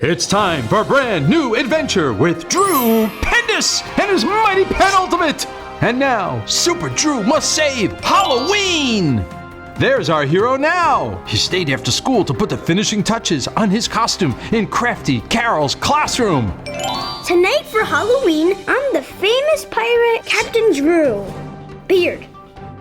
It's time for a brand new adventure with Drew Pendous and his mighty penultimate. And now, Super Drew must save Halloween. There's our hero now. He stayed after school to put the finishing touches on his costume in Crafty Carol's classroom. Tonight for Halloween, I'm the famous pirate Captain Drew. Beard.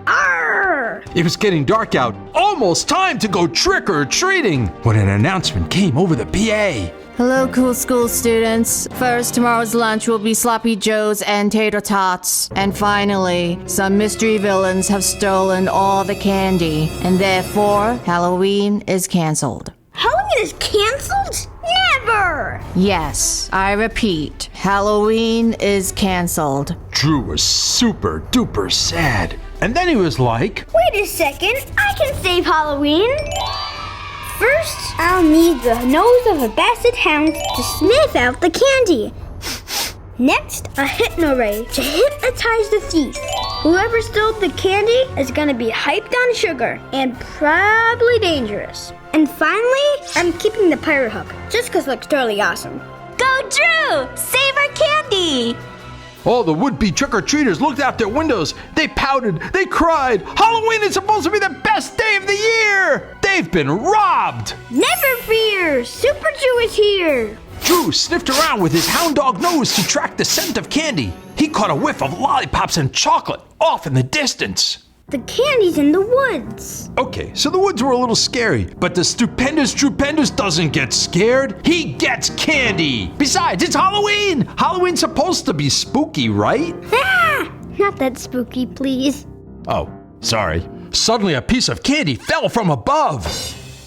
Arr! It was getting dark out, almost time to go trick-or-treating, when an announcement came over the PA. Hello, cool school students. First, tomorrow's lunch will be sloppy joes and tater tots. And finally, some mystery villains have stolen all the candy, and therefore, Halloween is canceled. Halloween is canceled? Never! Yes, I repeat, Halloween is canceled. Drew was super duper sad. And then he was like, Wait a second, I can save Halloween. First, I'll need the nose of a basset hound to sniff out the candy. Next, a hypno-ray to hypnotize the thief. Whoever stole the candy is gonna be hyped on sugar and probably dangerous. And finally, I'm keeping the pirate hook, just 'cause it looks totally awesome. Go, Drew! Save our candy! all the would-be trick-or-treaters looked out their windows. They pouted, they cried. Halloween is supposed to be the best day of the year. They've been robbed. Never fear, Super Drew is here. Drew sniffed around with his hound dog nose to track the scent of candy. He caught a whiff of lollipops and chocolate off in the distance. The candy's in the woods. Okay, so the woods were a little scary, but the Stupendous Drew Pendous doesn't get scared. He gets candy. Besides, it's Halloween. Halloween's supposed to be spooky, right? Ah! Not that spooky, please. Oh, sorry. Suddenly a piece of candy fell from above.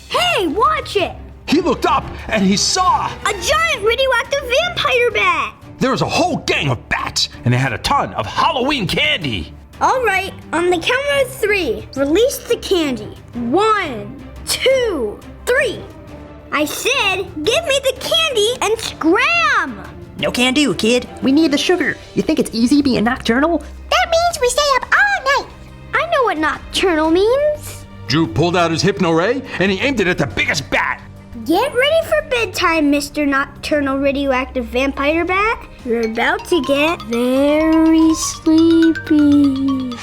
Hey, watch it! He looked up and he saw A giant radioactive vampire bat! there was a whole gang of bats, and they had a ton of Halloween candy. All right, on the count of 3, release the candy. 1, 2, 3. I said, give me the candy and scram! No can do, kid. We need the sugar. You think it's easy being nocturnal? That means we stay up all night. I know what nocturnal means. Drew pulled out his hypno ray and he aimed it at the biggest bat. Get ready for bedtime, Mr. Nocturnal Radioactive Vampire Bat. You're about to get very sleepy.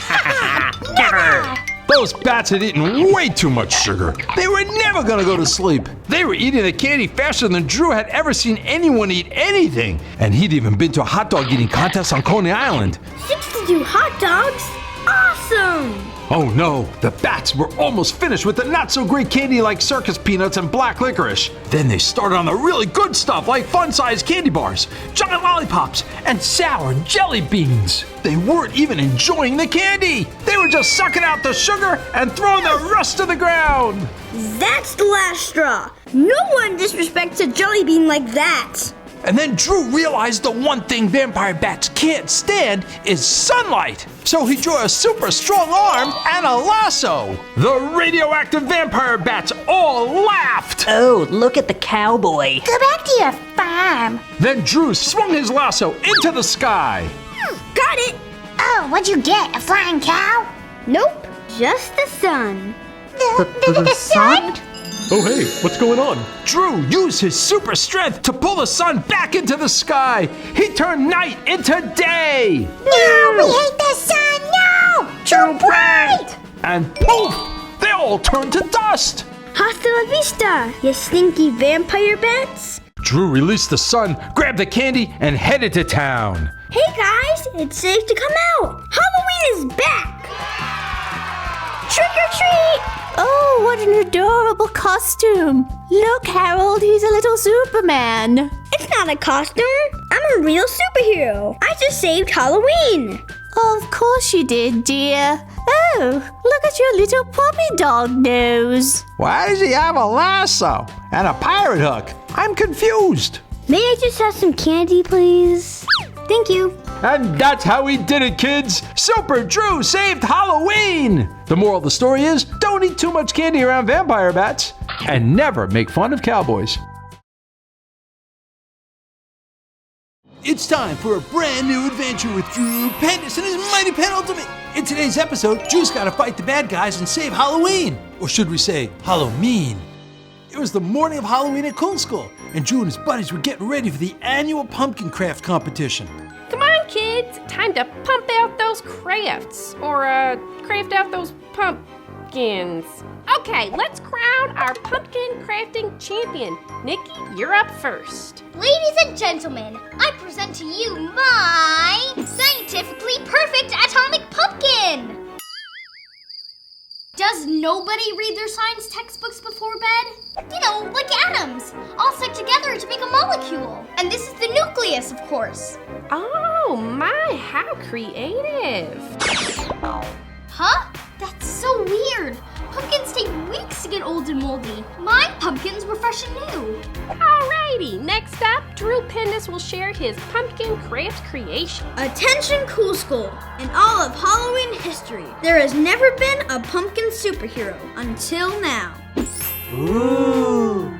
Never! Those bats had eaten way too much sugar. They were never gonna go to sleep. They were eating the candy faster than Drew had ever seen anyone eat anything. And he'd even been to a hot dog eating contest on Coney Island. 62 hot dogs? Awesome! Oh no, the bats were almost finished with the not-so-great candy like circus peanuts and black licorice. Then they started on the really good stuff like fun-sized candy bars, giant lollipops, and sour jelly beans. They weren't even enjoying the candy. They were just sucking out the sugar and throwing the rest to the ground. That's the last straw. No one disrespects a jelly bean like that. And then Drew realized the one thing vampire bats can't stand is sunlight. So he drew a super strong arm and a lasso. The radioactive vampire bats all laughed. Oh, look at the cowboy. Go back to your farm. Then Drew swung his lasso into the sky. Got it. Oh, what'd you get? A flying cow? Nope, just the sun. The sun? Oh hey, what's going on? Drew used his super strength to pull the sun back into the sky. He turned night into day. No, we hate the sun, no! Too bright! And poof, they all turned to dust. Hasta la vista, you stinky vampire bats. Drew released the sun, grabbed the candy, and headed to town. Hey guys, it's safe to come out. Halloween is back. Trick or treat. Oh, what an adorable costume. Look, Harold, he's a little Superman. It's not a costume. I'm a real superhero. I just saved Halloween. Of course you did, dear. Oh, look at your little puppy dog nose. Why does he have a lasso and a pirate hook? I'm confused. May I just have some candy, please? Thank you. And that's how we did it, kids. Super Drew saved Halloween. The moral of the story is, don't eat too much candy around vampire bats and never make fun of cowboys. It's time for a brand new adventure with Drew Pendous and his mighty penultimate. In today's episode, Drew's gotta fight the bad guys and save Halloween. Or should we say, Halloween. It was the morning of Halloween at Cool School, and Drew and his buddies were getting ready for the annual pumpkin craft competition. Come on, kids. Time to pump out those crafts. Or, craft out those pumpkins. Okay, let's crown our pumpkin crafting champion. Nikki, you're up first. Ladies and gentlemen, I present to you my scientifically perfect atomic pumpkin! Does nobody read their science textbooks before bed? You know, like atoms, all stuck together to make a molecule. And this is the nucleus, of course. Oh my, how creative. Huh? That's so weird. Pumpkins take weeks to get old and moldy. My pumpkins were fresh and new. Alrighty, next up, Drew Pendous will share his pumpkin craft creation. Attention, Cool School. In all of Halloween history, there has never been a pumpkin superhero until now. Ooh.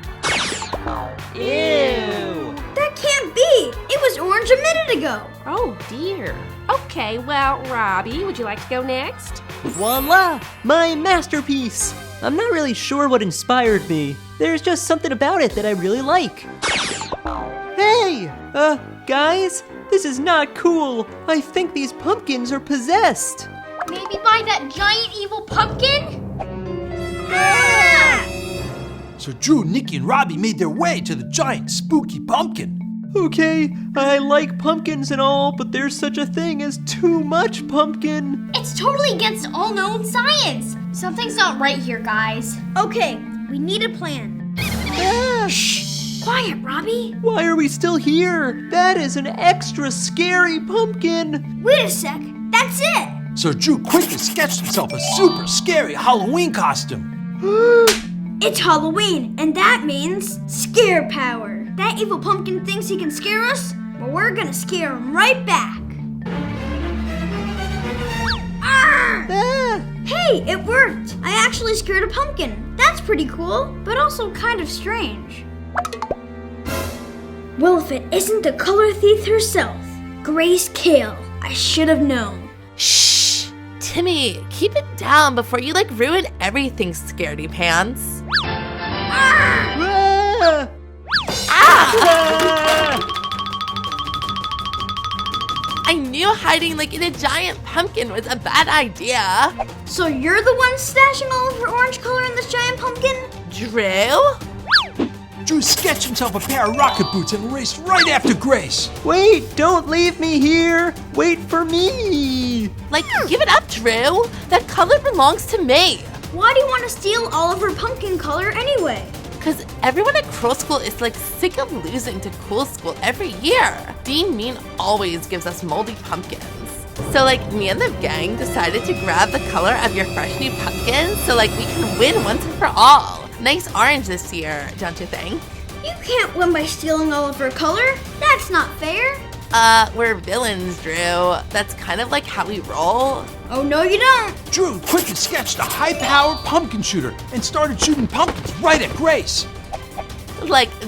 Ew. That can't be. It was orange a minute ago. Oh dear. Okay, well, Robbie, would you like to go next? Voila! My masterpiece! I'm not really sure what inspired me. There's just something about it that I really like. Hey! Guys? This is not cool. I think these pumpkins are possessed. Maybe by that giant evil pumpkin? So Drew, Nikki, and Robbie made their way to the giant spooky pumpkin. Okay, I like pumpkins and all, but there's such a thing as too much pumpkin. It's totally against all known science. Something's not right here, guys. Okay, we need a plan. Shh! Quiet, Robbie. Why are we still here? That is an extra scary pumpkin. Wait a sec. That's it. So Drew quickly sketched himself a super scary Halloween costume. It's Halloween, and that means scare power. That evil pumpkin thinks he can scare us, but we're gonna scare him right back. Hey, it worked! I actually scared a pumpkin. That's pretty cool, but also kind of strange. Well, if it isn't the color thief herself, Grace Kale, I should have known. Shh! Timmy, keep it down before you ruin everything, scaredy pants. I knew hiding in a giant pumpkin was a bad idea. So you're the one stashing all of her orange color in this giant pumpkin? Drew? Drew sketched himself a pair of rocket boots and raced right after Grace. Wait, don't leave me here. Wait for me. Give it up, Drew. That color belongs to me. Why do you want to steal all of her pumpkin color anyway? Because everyone at Cool School is sick of losing to Cool School every year. Dean Mean always gives us moldy pumpkins. So me and the gang decided to grab the color of your fresh new pumpkin so we can win once and for all. Nice orange this year, don't you think? You can't win by stealing all of her color. That's not fair. We're villains, Drew. That's kind of how we roll. Oh, no you don't. Drew quickly sketched a high-powered pumpkin shooter and started shooting pumpkins right at Grace.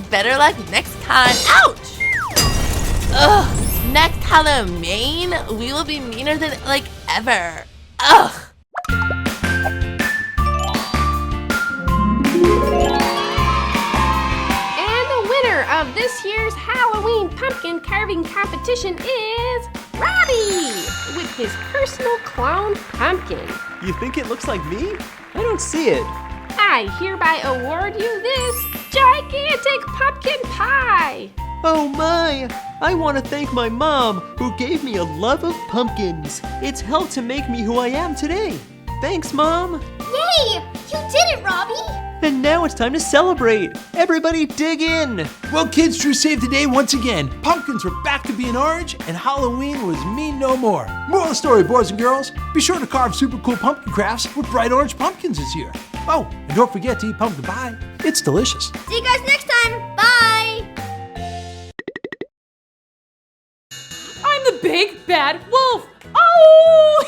Better luck next time. Ouch! Ugh, next Halloween, we will be meaner than ever. Ugh! Of this year's Halloween pumpkin carving competition is Robbie with his personal cloned pumpkin. You think it looks like me? I don't see it. I hereby award you this gigantic pumpkin pie. Oh my! I want to thank my mom, who gave me a love of pumpkins. It's helped to make me who I am today. Thanks, Mom. Yay! You did it, Robbie! And now it's time to celebrate. Everybody dig in. Well, kids, Drew saved the day once again. Pumpkins were back to being orange, and Halloween was mean no more. Moral of the story, boys and girls, be sure to carve super cool pumpkin crafts with bright orange pumpkins this year. Oh, and don't forget to eat pumpkin pie. It's delicious. See you guys next time. Bye! I'm the big bad wolf. Oh!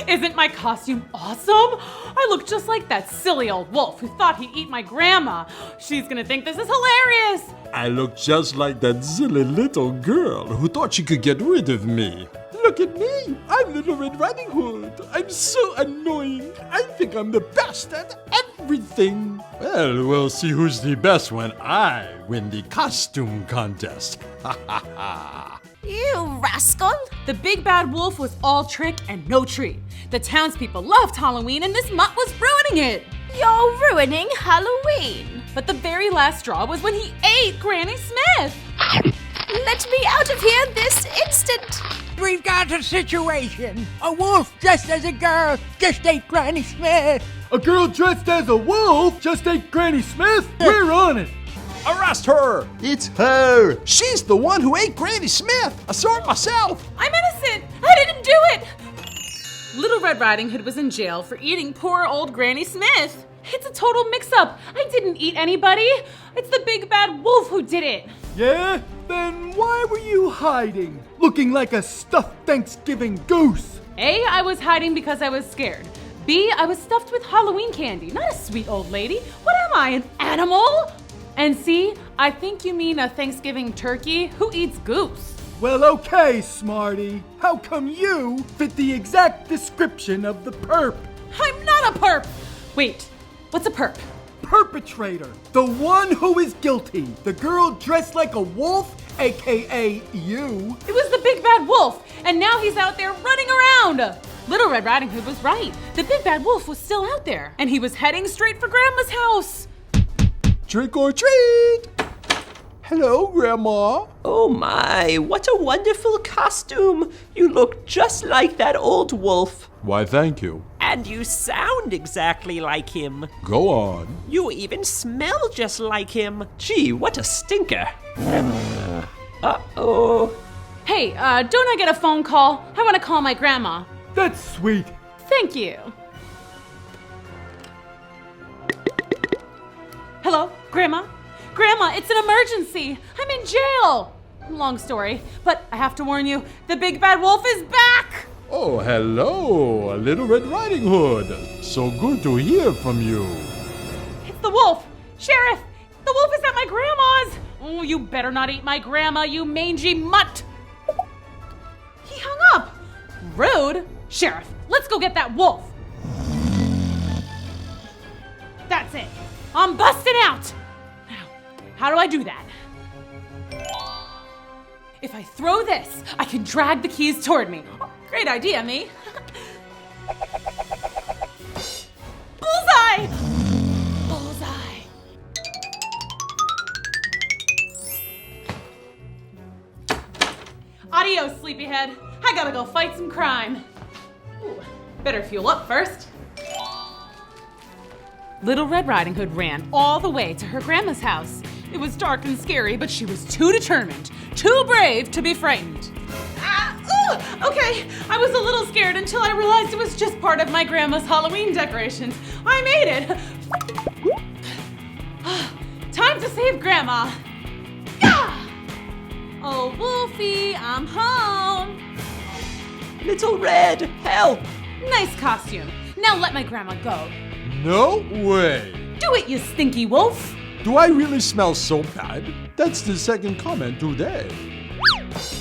Isn't my costume awesome? I look just like that silly old wolf who thought he'd eat my grandma. She's gonna think this is hilarious. I look just like that silly little girl who thought she could get rid of me. Look at me. I'm Little Red Riding Hood. I'm so annoying. I think I'm the best at everything. everything. Well, we'll see who's the best when I win the costume contest. Ha ha ha. You rascal! The big bad wolf was all trick and no treat. The townspeople loved Halloween and this mutt was ruining it. You're ruining Halloween. But the very last straw was when he ate Granny Smith. Let me out of here this instant. We've got a situation. A wolf dressed as a girl just ate Granny Smith. A girl dressed as a wolf just ate Granny Smith? We're on it. Arrest her! It's her. She's the one who ate Granny Smith. I saw it myself. I'm innocent. I didn't do it. Little Red Riding Hood was in jail for eating poor old Granny Smith. It's a total mix-up. I didn't eat anybody. It's the big bad wolf who did it. Yeah? Then why were you hiding? Looking like a stuffed Thanksgiving goose. A, I was hiding because I was scared. B, I was stuffed with Halloween candy, not a sweet old lady. What am I, an animal? And C, I think you mean a Thanksgiving turkey. Who eats goose? Well, okay, Smarty. How come you fit the exact description of the perp? I'm not a perp. Wait, what's a perp? Perpetrator. The one who is guilty. The girl dressed like a wolf, aka you. It was the big bad wolf, and now he's out there running around. Little Red Riding Hood was right. The big bad wolf was still out there, and he was heading straight for Grandma's house. Trick or treat. Hello, Grandma. Oh my, what a wonderful costume. You look just like that old wolf. Why, thank you. And you sound exactly like him. Go on. You even smell just like him. Gee, what a stinker. Uh-oh. Hey, don't I get a phone call? I want to call my grandma. That's sweet. Thank you. Hello, Grandma? Grandma, it's an emergency. I'm in jail. Long story, but I have to warn you, the big bad wolf is back. Oh, hello, Little Red Riding Hood. So good to hear from you. It's the wolf. Sheriff, the wolf is at my grandma's. Oh, you better not eat my grandma, you mangy mutt. He hung up. Rude. Sheriff, let's go get that wolf. That's it. I'm busting out. Now, how do I do that? If I throw this, I can drag the keys toward me. Oh, great idea, me. Bullseye! Bullseye. Adios, sleepyhead. I gotta go fight some crime. Ooh, better fuel up first. Little Red Riding Hood ran all the way to her grandma's house. It was dark and scary, but she was too determined, too brave to be frightened. Okay, I was a little scared until I realized it was just part of my grandma's Halloween decorations. I made it. Time to save Grandma. Yeah! Oh, Wolfie, I'm home. Little Red, help! Nice costume. Now let my grandma go. No way. Do it, you stinky wolf. Do I really smell so bad? That's the second comment today.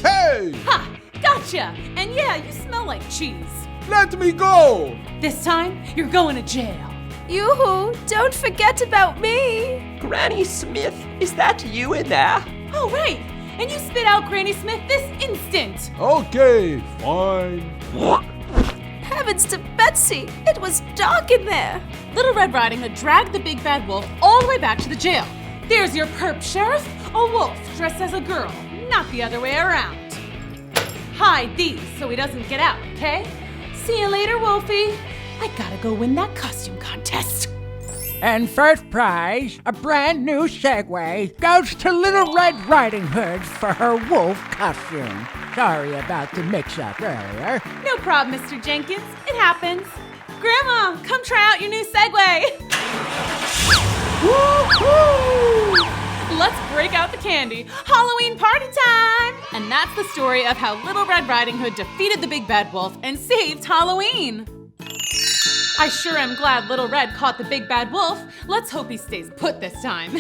Hey! Ha! Gotcha! And yeah, you smell like cheese. Let me go! This time, you're going to jail. Yoo-hoo, don't forget about me. Granny Smith, is that you in there? Oh, right. And you spit out Granny Smith this instant. Okay, fine. Heavens to Betsy, it was dark in there. Little Red Riding Hood dragged the big bad wolf all the way back to the jail. There's your perp, Sheriff. A wolf dressed as a girl, not the other way around. Hide these so he doesn't get out, okay? See you later, Wolfie. I gotta go win that costume contest. And first prize, a brand new Segway, goes to Little Red Riding Hood for her wolf costume. Sorry about the mix-up earlier. No problem, Mr. Jenkins. It happens. Grandma, come try out your new Segway. Woo-hoo! Let's break out the candy. Halloween party time! And that's the story of how Little Red Riding Hood defeated the big bad wolf and saved Halloween. I sure am glad Little Red caught the big bad wolf. Let's hope he stays put this time.